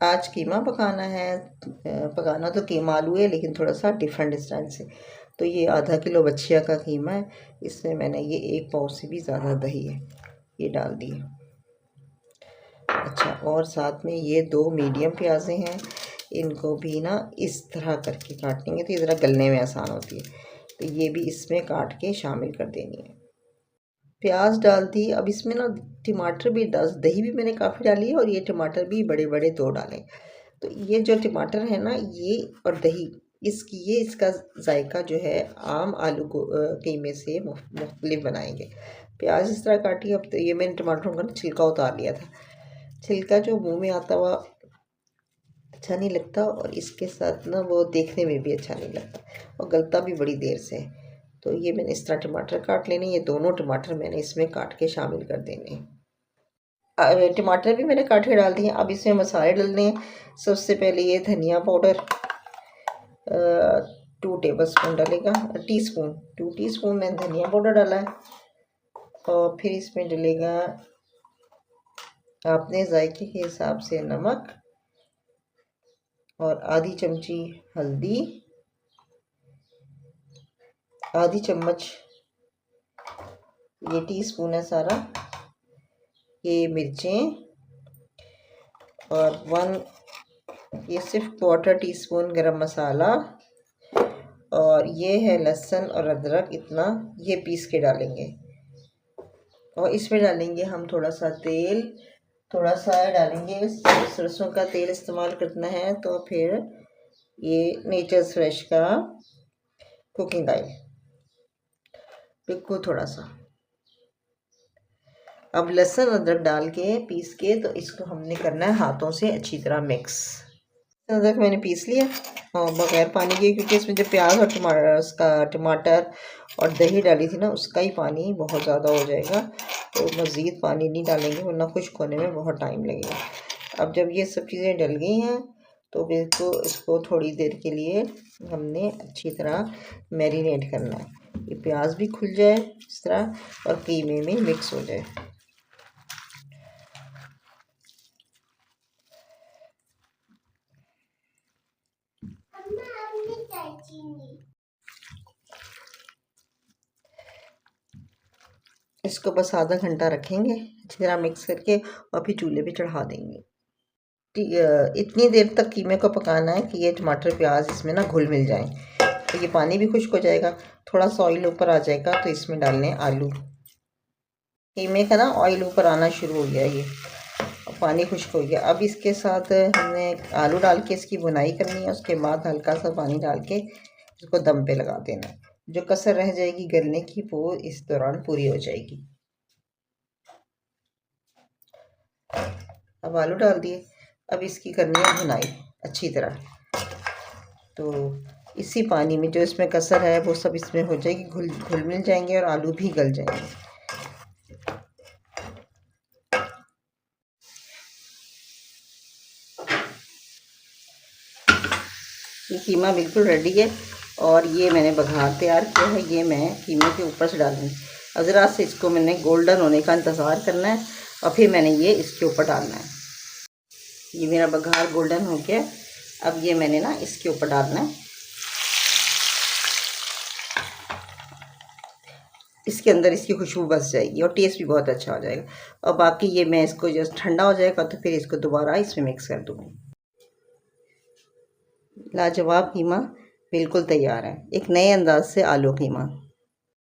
आज कीमा पकाना है। पकाना तो कीमा आलू है, लेकिन थोड़ा सा डिफरेंट स्टाइल से। तो ये आधा किलो बछिया का कीमा है। इसमें मैंने ये 1 पाव से भी ज़्यादा दही है, ये डाल दिए। अच्छा, और साथ में ये 2 मीडियम प्याज़ें हैं, इनको भी ना इस तरह करके काटेंगे तो ये ज़रा गलने में आसान होती है। तो ये भी इसमें काट के शामिल कर देनी है। प्याज डाल दी। अब इसमें ना टमाटर भी डाल, दही भी मैंने काफ़ी डाली है और ये टमाटर भी बड़े बड़े 2 डाले। तो ये जो टमाटर है ना, ये और दही, इसका जायका जो है आम आलू को कीमे से मुख्तलिफ बनाएंगे। प्याज इस तरह काटी। अब तो ये मैंने टमाटरों का छिलका उतार लिया था। छिलका जो मुंह में आता हुआ अच्छा नहीं लगता, और इसके साथ ना वो देखने में भी अच्छा नहीं लगता, और गलता भी बड़ी देर से है। तो ये मैंने इस तरह टमाटर काट लेने। ये दोनों टमाटर मैंने इसमें काट के शामिल कर देने। टमाटर भी मैंने काट के डाल दिए। अब इसमें मसाले डालने हैं। सबसे पहले ये धनिया पाउडर 2 टेबल स्पून डालेगा, टीस्पून 2 टीस्पून मैंने धनिया पाउडर डाला है। और फिर इसमें डलेगा अपने जायके के हिसाब से नमक, और आधी चमची हल्दी, आधी चम्मच, ये टीस्पून है सारा, ये मिर्चें, और ये सिर्फ 1/4 टीस्पून गरम मसाला, और ये है लहसुन और अदरक इतना, ये पीस के डालेंगे। और इसमें डालेंगे हम थोड़ा सा तेल, थोड़ा सा डालेंगे सरसों का तेल इस्तेमाल करना है, तो फिर ये नेचर्स फ्रेश का कुकिंग ऑयल बिल्कुल थोड़ा सा। अब लहसुन अदरक डाल के पीस के, तो इसको हमने करना है हाथों से अच्छी तरह मिक्स। अदरक मैंने पीस लिया और बगैर पानी के, क्योंकि इसमें जो प्याज और टमाटर और दही डाली थी ना, उसका ही पानी बहुत ज़्यादा हो जाएगा। तो मज़ीद पानी नहीं डालेंगे, वरना खुश्क होने में बहुत टाइम लगेगा। अब जब ये सब चीज़ें डल गई हैं, तो इसको थोड़ी देर के लिए हमने अच्छी तरह मैरिनेट करना है। ये प्याज भी खुल जाए इस तरह और कीमे में मिक्स हो जाए। इसको बस आधा घंटा रखेंगे अच्छी तरह मिक्स करके, और फिर चूल्हे पे चढ़ा देंगे। इतनी देर तक कीमे को पकाना है कि ये टमाटर प्याज इसमें ना घुल मिल जाए। तो ये पानी भी खुश्क हो जाएगा, थोड़ा सा ऑयल ऊपर आ जाएगा, तो इसमें डालने आलू। कीमे का ना ऑयल ऊपर आना शुरू हो गया, ये पानी खुश्क हो गया। अब इसके साथ हमने आलू डाल के इसकी बुनाई करनी है। उसके बाद हल्का सा पानी डाल के इसको दम पे लगा देना है। जो कसर रह जाएगी गलने की, वो इस दौरान पूरी हो जाएगी। अब आलू डाल दिए। अब इसकी करनी है भुनाई अच्छी तरह। तो इसी पानी में जो इसमें कसर है वो सब इसमें हो जाएगी, घुल मिल जाएंगे और आलू भी गल जाएंगे। ये कीमा बिल्कुल रेडी है, और ये मैंने बघार तैयार किया है। ये मैं कीमे के ऊपर से डालूँगी। अब ज़रा से इसको मैंने गोल्डन होने का इंतज़ार करना है, और फिर मैंने ये इसके ऊपर डालना है। ये मेरा बघार गोल्डन हो गया। अब ये मैंने ना इसके ऊपर डालना है। इसके अंदर इसकी खुशबू बस जाएगी और टेस्ट भी बहुत अच्छा हो जाएगा। और बाकी ये मैं इसको जस्ट ठंडा हो जाएगा तो फिर इसको दोबारा इसमें मिक्स कर दूँगी। लाजवाब कीमा बिल्कुल तैयार है, एक नए अंदाज से आलू कीमा।